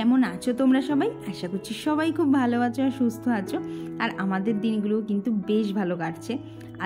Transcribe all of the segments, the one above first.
কেমন আছো তোমরা সবাই? আশা করছি সবাই খুব ভালো আছো আর সুস্থ আছো। আর আমাদের দিনগুলো কিন্তু বেশ ভালো কাটছে।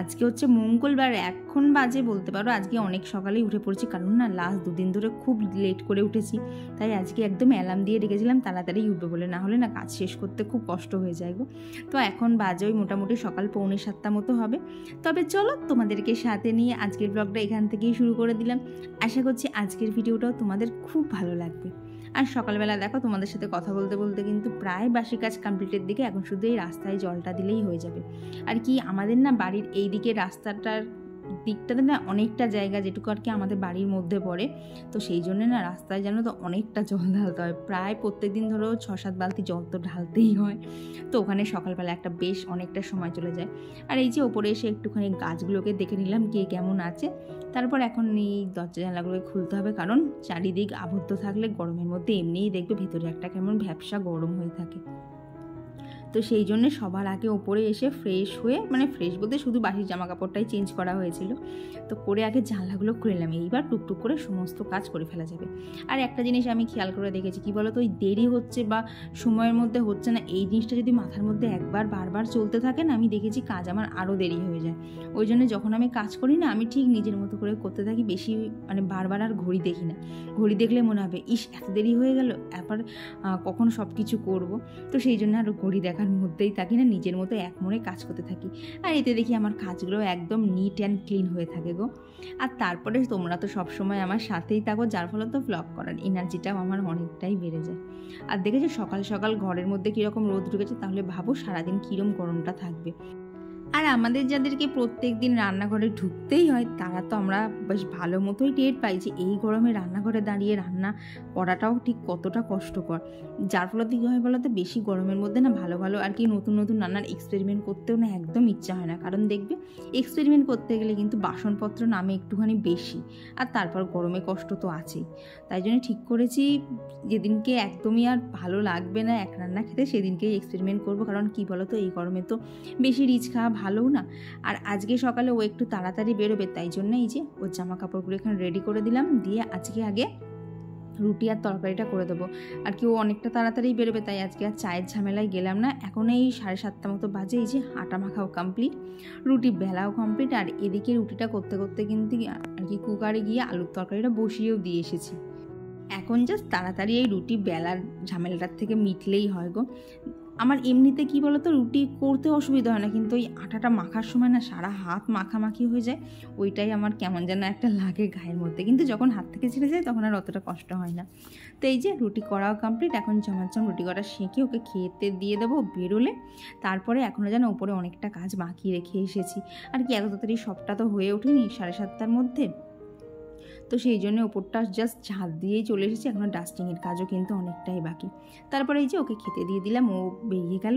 আজকে হচ্ছে মঙ্গলবার, এখন বাজে বলতে পারো আজকে অনেক সকালেই উঠে পড়েছি, কারণ না লাস্ট দুদিন ধরে খুব লেট করে উঠেছি। তাই আজকে একদম অ্যালার্ম দিয়ে রেখেছিলাম তাড়াতাড়ি উঠবো বলে, না হলে না কাজ শেষ করতে খুব কষ্ট হয়ে যায় গো। তো এখন বাজে ওই মোটামুটি সকাল 6:45 মতো হবে। তবে চলো তোমাদেরকে সাথে নিয়ে আজকের ব্লগটা এখান থেকেই শুরু করে দিলাম। আশা করছি আজকের ভিডিওটাও তোমাদের খুব ভালো লাগবে। আর সকালবেলা দেখো তোমাদের সাথে কথা বলতে বলতে কিন্তু প্রায় বাসি কাজ কমপ্লিটের দিকে, এখন শুধু এই রাস্তায় জলটা দিলেই হয়ে যাবে। আর কি আমাদের না বাড়ির এই দিকে রাস্তাটার দিকটাতে না অনেকটা জায়গা যেটুকু আর কি আমাদের বাড়ির মধ্যে পড়ে, তো সেই জন্য না রাস্তায় জানো তো অনেকটা জল ঢালতে হয়। প্রায় প্রত্যেক দিন ধরো 6-7 বালতি জল তো ঢালতেই হয়। তো ওখানে সকালবেলা একটা বেশ অনেকটা সময় চলে যায়। আর এই যে ওপরে এসে একটুখানি গাছগুলোকে দেখে নিলাম কে কেমন আছে। তারপর এখন এই দরজা জানলাগুলোকে খুলতে হবে, কারণ চারিদিক আবদ্ধ থাকলে গরমের মধ্যে এমনিই দেখবে ভেতরে একটা কেমন ভ্যাপসা গরম হয়ে থাকে। তো সেই জন্য সবার আগে ওপরে এসে ফ্রেশ হয়ে, মানে ফ্রেশ বলতে শুধু বাসি জামা কাপড়টাই চেঞ্জ করা হয়েছিল, তো করে আগে জানলাগুলো খুলে নিলাম। এইবার টুকটুক করে সমস্ত কাজ করে ফেলা যাবে। আর একটা জিনিস আমি খেয়াল করে দেখেছি, কি বলো তো, ওই দেরি হচ্ছে বা সময়ের মধ্যে হচ্ছে না, এই জিনিসটা যদি মাথার মধ্যে একবার বারবার চলতে থাকে না, আমি দেখেছি কাজ আমার আরও দেরি হয়ে যায়। ওই জন্য যখন আমি কাজ করি না, আমি ঠিক নিজের মতো করে করতে থাকি, বেশি মানে বারবার আর ঘড়ি দেখি না। ঘড়ি দেখলে মনে হবে ইস এত দেরি হয়ে গেল, এবার কখন সব কিছু করবো। তো সেই জন্য আরও ঘড়ি দেখার মধ্যেই থাকি না, নিজের মতো এক মনে কাজ করতে থাকি। আর এতে দেখি আমার কাজগুলো একদম নিট অ্যান্ড ক্লিন হয়ে থাকে গো। আর তারপরে তোমরা তো সবসময় আমার সাথেই থাকো, যার ফলে তো ব্লগ করার এনার্জিটাও আমার অনেকটাই বেড়ে যায়। আর দেখেছো সকাল সকাল ঘরের মধ্যে কীরকম রোদ ঢুকেছে, তাহলে ভাবো সারাদিন কীরকম গরমটা থাকবে। আর আমাদের যাদেরকে প্রত্যেক দিন রান্নাঘরে ঢুকতেই হয়, তারা তো আমরা বেশ ভালো মতোই টের পাই যে এই গরমে রান্নাঘরে দাঁড়িয়ে রান্না করাটাও ঠিক কতটা কষ্টকর। যার ফলে কী হয় বলো তো, বেশি গরমের মধ্যে না ভালো ভালো আর কি নতুন নতুন রান্নার এক্সপেরিমেন্ট করতেও না একদম ইচ্ছা হয় না, কারণ দেখবে এক্সপেরিমেন্ট করতে গেলে কিন্তু বাসনপত্র নামে একটুখানি বেশি, আর তারপর গরমে কষ্ট তো আছেই। তাই জন্য ঠিক করেছি যেদিনকে একদমই আর ভালো লাগবে না এক রান্না খেতে, সেদিনকেই এক্সপেরিমেন্ট করবো। কারণ কি বলো তো, এই গরমে তো বেশি রিচ খাওয়া ভালো না। আর আজকে সকালে ও একটু তাড়াতাড়ি বেরোবে, তাই জন্য এই যে ওর জামা কাপড়গুলো এখানে রেডি করে দিলাম, দিয়ে আজকে আগে রুটি আর তরকারিটা করে দেবো। আর কি ও অনেকটা তাড়াতাড়ি বেরোবে, তাই আজকে আর চায়ের ঝামেলায় গেলাম না। এখন এই 7:30 মতো বাজে, এই যে আটা মাখাও কমপ্লিট, রুটি বেলাও কমপ্লিট। আর এদিকে রুটিটা করতে করতে কিন্তু আর কি কুকারে গিয়ে আলুর তরকারিটা বসিয়েও দিয়ে এসেছি। এখন জাস্ট তাড়াতাড়ি এই রুটি বেলার ঝামেলাটার থেকে মিটলেই হয় গো। আমার এমনিতে কি বলতো, রুটি করতে অসুবিধা হয় না, কিন্তু ওই আটাটা মাখার সময় না সারা হাত মাখামাখি হয়ে যায়, ওইটাই আমার কেমন যেন একটা লাগে গায়ের মধ্যে। কিন্তু যখন হাত থেকে ছেড়ে যায় তখন আর অতটা কষ্ট হয় না। তো এই যে রুটি করাও কমপ্লিট, এখন চমাচম রুটি করা শেখে ওকে খেতে দিয়ে দেবো বেরোলে। তারপরে এখনও যেন ওপরে অনেকটা কাজ বাকি রেখে এসেছি। আর কি এত তাড়াতাড়ি সবটা তো হয়ে ওঠেনি 7:30 মধ্যে, তো সেই জন্য ওপরটা জাস্ট ঝাঁট দিয়েই চলে এসেছি। এখনও ডাস্টিংয়ের কাজও কিন্তু অনেকটাই বাকি। তারপরে এই যে ওকে খেতে দিয়ে দিলাম, ও বেরিয়ে গেল।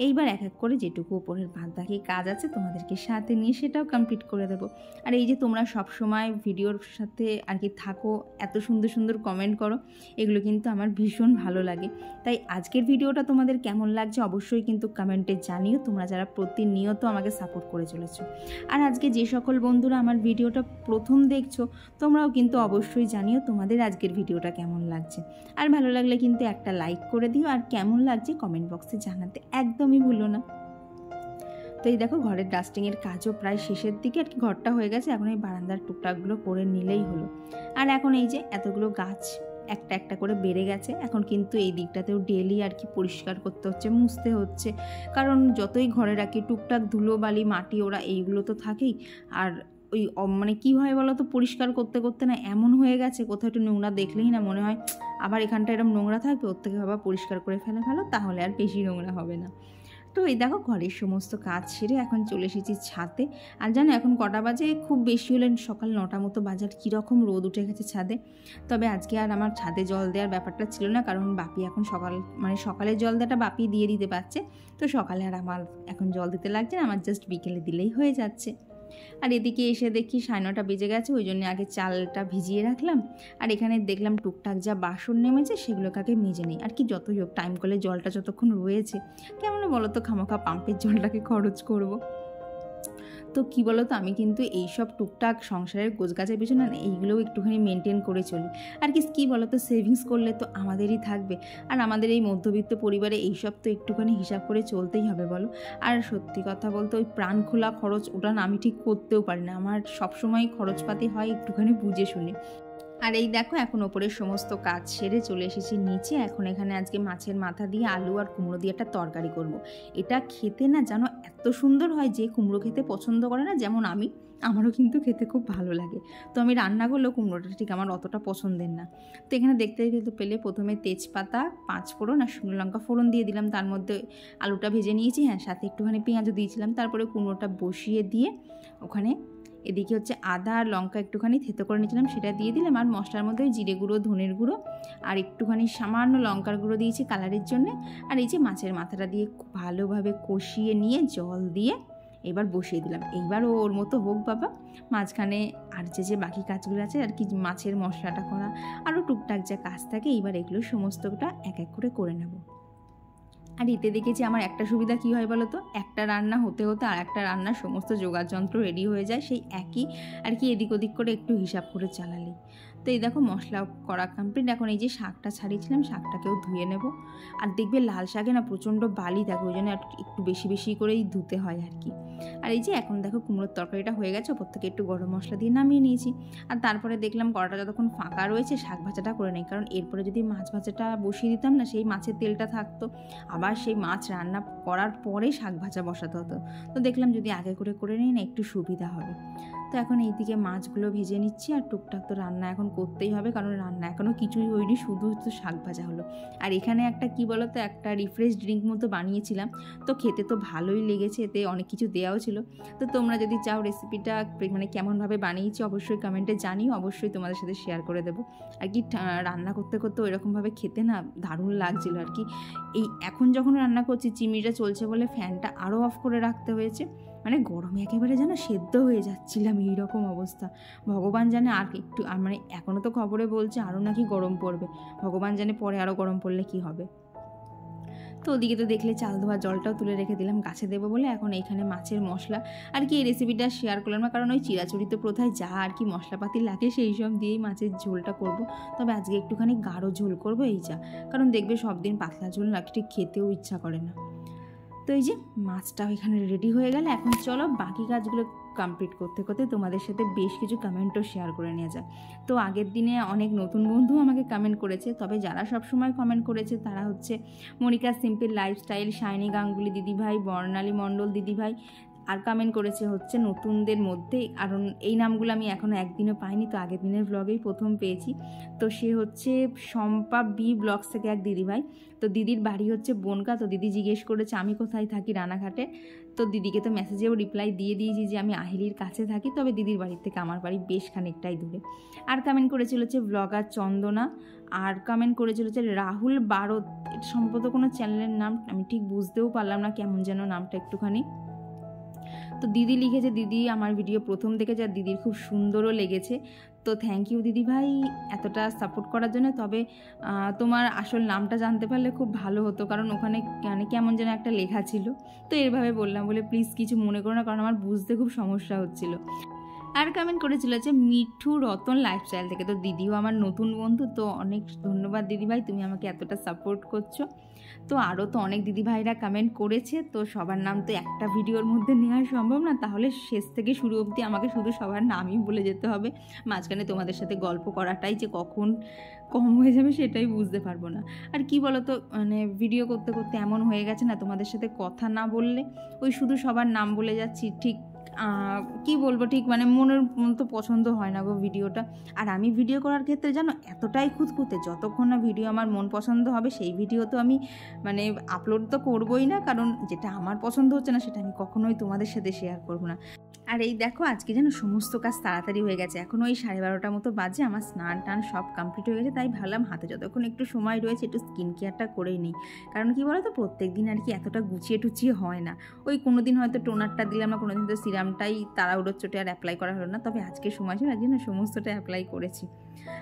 এইবার এক এক করে যেটুকু ওপরের বাদ বাকি কাজ আছে তোমাদেরকে সাথে নিয়ে সেটাও কমপ্লিট করে দেবো। আর এই যে তোমরা সবসময় ভিডিওর সাথে আর কি থাকো, এত সুন্দর সুন্দর কমেন্ট করো, এগুলো কিন্তু আমার ভীষণ ভালো লাগে। তাই আজকের ভিডিওটা তোমাদের কেমন লাগছে অবশ্যই কিন্তু কমেন্টে জানিও, তোমরা যারা প্রতিনিয়ত আমাকে সাপোর্ট করে চলেছো। আর আজকে যে সকল বন্ধুরা আমার ভিডিওটা প্রথম দেখছো, তোমরাও কিন্তু অবশ্যই জানিও তোমাদের আজকের ভিডিওটা কেমন লাগছে। আর ভালো লাগলে কিন্তু একটা লাইক করে দিও, আর কেমন লাগছে কমেন্ট বক্সে জানাতে একদমই ভুলো না। তো এই দেখো ঘরের ডাস্টিংয়ের কাজও প্রায় শেষের দিকে, আর কি ঘরটা হয়ে গেছে, এখন এই বারান্দার টুকটাকগুলো করে নিলেই হলো। আর এখন এই যে এতগুলো গাছ একটা একটা করে বেড়ে গেছে, এখন কিন্তু এই দিকটাতেও ডেলি আর কি পরিষ্কার করতে হচ্ছে, মুছতে হচ্ছে, কারণ যতই ঘরে রাখি টুকটাক ধুলো বালি মাটি ওরা এইগুলো তো থাকেই। আর ওই মানে কী হয় বলো তো, পরিষ্কার করতে করতে না এমন হয়ে গেছে, কোথাও একটু নোংরা দেখলেই না মনে হয় আবার এখানটা এরকম নোংরা থাকবে, ওর থেকে বাবা পরিষ্কার করে ফেলে ভালো, তাহলে আর বেশি নোংরা হবে না। তো এই দেখো ঘরের সমস্ত কাজ সেরে এখন চলে এসেছি ছাদে। আর জানো এখন কটা বাজে, খুব বেশি হলে সকাল 9টা মতো বাজার, কীরকম রোদ উঠে গেছে ছাদে। তবে আজকে আর আমার ছাদে জল দেওয়ার ব্যাপারটা ছিল না, কারণ বাপি এখন সকালের জল দেওয়াটা বাপি দিয়ে দিতে পারছে, তো সকালে আর আমার এখন জল দিতে লাগছে না, আমার জাস্ট বিকেলে দিলেই হয়ে যাচ্ছে। আর এদিকে এসে দেখি 9:30 বেজে গেছে, ওই জন্য আগে চালটা ভিজিয়ে রাখলাম। আর এখানে দেখলাম টুকটাক যা বাসন নেমেছে সেগুলোকে আগে মেজে নিই। আর কি যতই হোক টাইম কলে জলটা যতক্ষণ রয়েছে, কেমন বলো তো খামাখা পাম্পের জলটাকে খরচ করব। তো কি বলো তো, আমি কিন্তু এইসব টুকটাক সংসারের গোছগাছের পেছনে না এইগুলোও একটুখানি মেনটেন করে চলি। আর কী বলো তো, সেভিংস করলে তো আমাদেরই থাকবে, আর আমাদের এই মধ্যবিত্ত পরিবারে এইসব তো একটুখানি হিসাব করে চলতেই হবে বলো। আর সত্যি কথা বলতে ওই প্রাণ খোলা খরচ ওটা না আমি ঠিক করতেও পারি না, আমার সবসময় খরচপাতি হয় একটুখানি বুঝে শুনে। আর এই দেখো এখন ওপরের সমস্ত কাজ সেরে চলে এসেছি নিচে। এখন এখানে আজকে মাছের মাথা দিয়ে আলু আর কুমড়ো দিয়ে একটা তরকারি করব। এটা খেতে না জানো এত সুন্দর হয়, যে কুমড়ো খেতে পছন্দ করে না যেমন আমারও কিন্তু খেতে খুব ভালো লাগে। তো আমি রান্না করলেও কুমড়োটা ঠিক আমার অতটা পছন্দের না। তো এখানে দেখতে পেলে প্রথমে তেজপাতা, 5 ফোড়ন আর শুকনো লঙ্কা ফোড়ন দিয়ে দিলাম, তার মধ্যে আলুটা ভেজে নিয়েছি, হ্যাঁ সাথে একটুখানি পেঁয়াজও দিয়েছিলাম। তারপরে কুমড়োটা বসিয়ে দিয়ে ওখানে এদিকে হচ্ছে আদা আর লঙ্কা একটুখানি থেতো করে নিয়েছিলাম, সেটা দিয়ে দিলাম। আর মশলার মধ্যে জিরে গুঁড়ো, ধনের গুঁড়ো আর একটুখানি সামান্য লঙ্কার গুঁড়ো দিয়েছি কালারের জন্য। আর এই যে মাছের মাথাটা দিয়ে ভালোভাবে কষিয়ে নিয়ে জল দিয়ে এবার বসিয়ে দিলাম। এইবার ওর মতো হোক বাবা, মাঝখানে আর যে বাকি কাজগুলো আছে আর কি, মাছের মশলাটা করা আরও টুকটাক যা কাজ থাকে, এইবার এগুলো সমস্তটা এক এক করে নেব। আর এতে দেখেছি আমার একটা সুবিধা কী হয় বলো তো, একটা রান্না হতে হতে আর একটা রান্নার সমস্ত যোগাযন্ত্র রেডি হয়ে যায়, সেই একই আর কি এদিক ওদিক করে একটু হিসাব করে চালালেই। তো এই দেখো মশলা করা কমপ্লিট। এখন এই যে শাকটা ছাড়িয়েছিলাম, শাকটাকেও ধুয়ে নেব। আর দেখবে লাল শাকে না প্রচণ্ড বালি থাকে, ওই জন্য একটু বেশি বেশি করেই ধুতে হয় আর কি। আর এই যে এখন দেখো কুমড়োর তরকারিটা হয়ে গেছে, ওপর থেকে একটু গরম মশলা দিয়ে নামিয়ে নিয়েছি। আর তারপরে দেখলাম কড়াটা যতক্ষণ ফাঁকা রয়েছে শাক ভাজাটা করে নেই, কারণ এরপরে যদি মাছ ভাজাটা বসিয়ে দিতাম না, সেই মাছের তেলটা থাকতো, আবার সেই মাছ রান্না করার পরে শাক ভাজা বসাতে হতো। তো দেখলাম যদি আগে করে নিই না একটু সুবিধা হবে। তো এখন এইদিকে মাছগুলো ভেজে নিচ্ছি, আর টুকটাক তো রান্না এখন করতেই হবে, কারণ রান্না এখনও কিছুই হয়নি, শুধু তো শাক ভাজা হলো। আর এখানে একটা কি বলো তো, একটা রিফ্রেশ ড্রিঙ্ক মতো বানিয়েছিলাম, তো খেতে তো ভালোই লেগেছে, এতে অনেক কিছু দেওয়াও ছিল। তো তোমরা যদি চাও রেসিপিটা মানে কেমনভাবে বানিয়েছি অবশ্যই কমেন্টে জানিও, অবশ্যই তোমাদের সাথে শেয়ার করে দেবো। আর কি রান্না করতে করতে ওইরকমভাবে খেতে না দারুণ লাগছিলো আর কি। এই এখন যখন রান্না করছি চিমনিটা চলছে বলে ফ্যানটা আরও অফ করে রাখতে হয়েছে, মানে গরমে একেবারে যেন সেদ্ধ হয়ে যাচ্ছিলাম, এইরকম অবস্থা। ভগবান জানে আর একটু, মানে এখনও তো খবরে বলছে আরও নাকি গরম পড়বে, ভগবান জানে পরে আরও গরম পড়লে কি হবে। তো ওদিকে তো দেখলে চাল ধোয়া জলটাও তুলে রেখে দিলাম গাছে দেবো বলে। এখন এইখানে মাছের মশলা আর কি এই রেসিপিটা শেয়ার করলাম না, কারণ ওই চিরাচরিত প্রথায় যা আর কি মশলাপাতি লাগে সেই সব দিয়েই মাছের ঝোলটা করব। তবে আজকে একটুখানি গাঢ় ঝোল করব এই যা, কারণ দেখবে সব দিন পাতলা ঝোল না ঠিক খেতেও ইচ্ছা করে না। তো এই যে মাছটাও এখানে রেডি হয়ে গেল, এখন চলো বাকি কাজগুলো কমপ্লিট করতে করতে তোমাদের সাথে বেশ কিছু কমেন্টও শেয়ার করে নেওয়া যায়। তো আগের দিনে অনেক নতুন বন্ধু আমাকে কমেন্ট করেছে, তবে যারা সবসময় কমেন্ট করেছে তারা হচ্ছে Monica simple lifestyle, Shiny Ganguly দিদিভাই, বর্ণালী মণ্ডল দিদিভাই, আর কমেন্ট করেছে হচ্ছে নতুনদের মধ্যে, কারণ এই নামগুলো আমি এখনও একদিনও পাইনি, তো আগের দিনের ব্লগেই প্রথম পেয়েছি। তো সে হচ্ছে শম্পা বি ব্লগস থেকে এক দিদিভাই। তো দিদির বাড়ি হচ্ছে বনগা। তো দিদি জিজ্ঞেস করেছে আমি কোথায় থাকি, রানাঘাটে। তো দিদিকে তো মেসেজেও রিপ্লাই দিয়ে দিয়েছি যে আমি আহিলির কাছে থাকি, তবে দিদির বাড়ির থেকে আমার বাড়ি বেশ খানিকটাই দূরে। আর কমেন্ট করেছিল হচ্ছে ব্লগার চন্দনা, আর কমেন্ট করেছিল হচ্ছে রাহুল বারত। এটা সম্ভবত কোনো চ্যানেলের নাম, আমি ঠিক বুঝতেও পারলাম না, কেমন যেন নামটা একটুখানি। তো দিদি লিখেছে দিদি আমার ভিডিও প্রথম দেখে যা, দিদির খুব সুন্দরও লেগেছে। তো থ্যাংক ইউ দিদি ভাই এতটা সাপোর্ট করার জন্য। তবে তোমার আসল নামটা জানতে পারলে খুব ভালো হতো, কারণ ওখানে মানে কেমন যেন একটা লেখা ছিল। তো এরভাবে বললাম বলে প্লিজ কিছু মনে করো না, কারণ আমার বুঝতে খুব সমস্যা হচ্ছিল। আর কমেন্ট করেছিল যে মিঠু রতন লাইফস্টাইল থেকে। তো দিদিও আমার নতুন বন্ধু, তো অনেক ধন্যবাদ দিদিভাই, তুমি আমাকে এতটা সাপোর্ট করছো। তো আরও তো অনেক দিদিভাইরা কমেন্ট করেছে, তো সবার নাম তো একটা ভিডিওর মধ্যে নেওয়া সম্ভব না, তাহলে শেষ থেকে শুরু অবধি আমাকে শুধু সবার নামই বলে যেতে হবে। মাঝখানে তোমাদের সাথে গল্প করাটাই যে কখন কম হয়ে যাবে সেটাই বুঝতে পারবো না। আর কি বলো তো, মানে ভিডিও করতে করতে এমন হয়ে গেছে না, তোমাদের সাথে কথা না বললে ওই শুধু সবার নাম বলে যাচ্ছি, ঠিক কি বলবো, ঠিক মানে মনের মতো পছন্দ হয় না গো ভিডিওটা। আর আমি ভিডিও করার ক্ষেত্রে জানো এতটাই খুঁতখুঁতে, যতক্ষণ না ভিডিও আমার মন পছন্দ হবে সেই ভিডিও তো আমি মানে আপলোড তো করবোই না, কারণ যেটা আমার পছন্দ হচ্ছে না সেটা আমি কখনোই তোমাদের সাথে শেয়ার করবো না। আর এই দেখো আজকে যেন সমস্ত কাজ তাড়াতাড়ি হয়ে গেছে, এখন ওই 12:30 মতো বাজে, আমার স্নান টান সব কমপ্লিট হয়ে গেছে। তাই ভাবলাম হাতে যতক্ষণ একটু সময় রয়েছে একটু স্কিন কেয়ারটা করেই নিই, কারণ কি বলো তো প্রত্যেক দিন আর কি এতটা গুছিয়ে টুচিয়ে হয় না। ওই কোনো দিন হয়তো টোনারটা দিলাম না, কোনো দিন তো সিরাম সিরামটাই তাড়াহুড়োর চোটে আর অ্যাপ্লাই করা হলো না, তবে আজকে সময় ছিল আজকে না সমস্তটা অ্যাপ্লাই করেছি।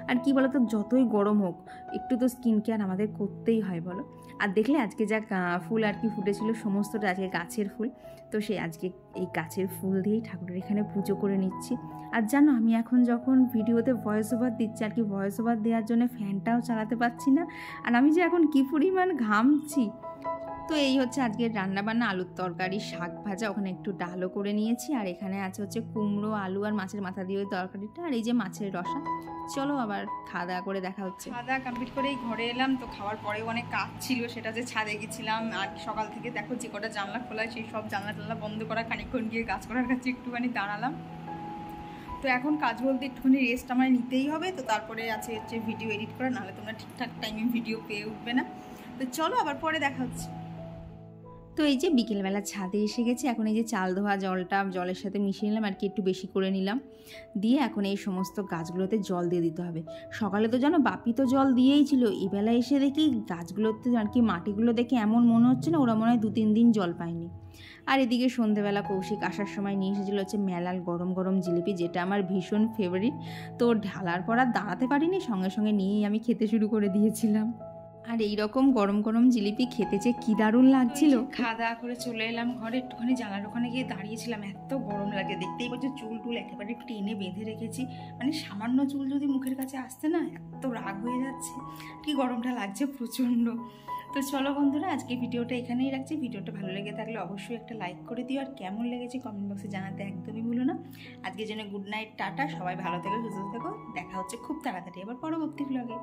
আর কি বলো তো, যতই গরম হোক একটু তো স্কিন কেয়ার আমাদের করতেই হয় বলো। আর দেখলে আজকে যা ফুল আর কি ফুটেছিল সমস্তটা আজকে গাছের ফুল, তো সেই আজকে এই গাছের ফুল দিয়েই ঠাকুরের এখানে পুজো করে নিচ্ছি। আর জানো আমি এখন যখন ভিডিওতে ভয়েস ওভার দিচ্ছি আর কি, ভয়েস ওভার দেওয়ার জন্য ফ্যানটাও চালাতে পারছি না, আর আমি যে এখন কী পরিমাণ ঘামছি। তো এই হচ্ছে আজকের রান্নাবান্না, আলুর তরকারি, শাক ভাজা, ওখানে একটু ডালও করে নিয়েছি, আর এখানে আছে হচ্ছে কুমড়ো, আলু আর মাছের মাথা দিয়ে ওই তরকারিটা, আর এই যে মাছের রসা। চলো আবার খাওয়া দাওয়া করে দেখা হচ্ছে। খাওয়া দাওয়া কমপ্লিট করেই ঘরে এলাম, তো খাওয়ার পরেও অনেক কাজ ছিল, সেটা যে ছাদে গেছিলাম। আর সকাল থেকে দেখো যে কটা জানলা খোলা সেই সব জানলা বন্ধ করা, খানিকক্ষণ গিয়ে গাছ করার কাছে একটুখানি দাঁড়ালাম। তো এখন কাজ বলতে একটুখানি রেস্ট আমার নিতেই হবে, তো তারপরে আছে হচ্ছে ভিডিও এডিট করা, নাহলে তোমরা ঠিকঠাক টাইমে ভিডিও পেয়ে উঠবে না। তো চলো আবার পরে দেখা হচ্ছে। তো এই যে বিকেলবেলা ছাদে এসে গেছি, এখন এই যে চাল ধোয়া জলটা জলের সাথে মিশিয়ে নিলাম আর কি, একটু বেশি করে নিলাম, দিয়ে এখন এই সমস্ত গাছগুলোতে জল দিয়ে দিতে হবে। সকালে তো জানো বাপি তো জল দিয়েই ছিল, এই বেলা এসে দেখি গাছগুলোতে আর কি মাটিগুলো দেখে এমন মনে হচ্ছে না ওরা মনে হয় 2-3 দিন জল পায়নি। আর এদিকে সন্ধেবেলা কৌশিক আসার সময় নিয়ে এসেছিলো হচ্ছে মেলাল গরম গরম জিলিপি, যেটা আমার ভীষণ ফেভারিট। তো ঢালার পর আর দাঁড়াতে পারিনি, সঙ্গে সঙ্গে নিয়েই আমি খেতে শুরু করে দিয়েছিলাম। আর এইরকম গরম গরম জিলিপি খেতে যে কী দারুণ লাগছিল। খাওয়া দাওয়া করে চলে এলাম ঘরে, একটুখানি জানালার ওখানে গিয়ে দাঁড়িয়েছিলাম, এত গরম লাগে। দেখতেই পাচ্ছ চুল টুল একেবারে টেনে বেঁধে রেখেছি, মানে সামান্য চুল যদি মুখের কাছে আসতে না এত রাগ হয়ে যাচ্ছে, কি গরমটা লাগছে প্রচণ্ড। তো চলো বন্ধুরা, আজকে ভিডিওটা এখানেই রাখছি। ভিডিওটা ভালো লেগে থাকলে অবশ্যই একটা লাইক করে দিও, আর কেমন লেগেছে কমেন্ট বক্সে জানাতে একদমই ভুলো না। আজকের জন্য গুড নাইট, টাটা, সবাই ভালো থেকো, সুস্থ থেকো, দেখা হচ্ছে খুব তাড়াতাড়ি আবার পরবর্তী ব্লগে।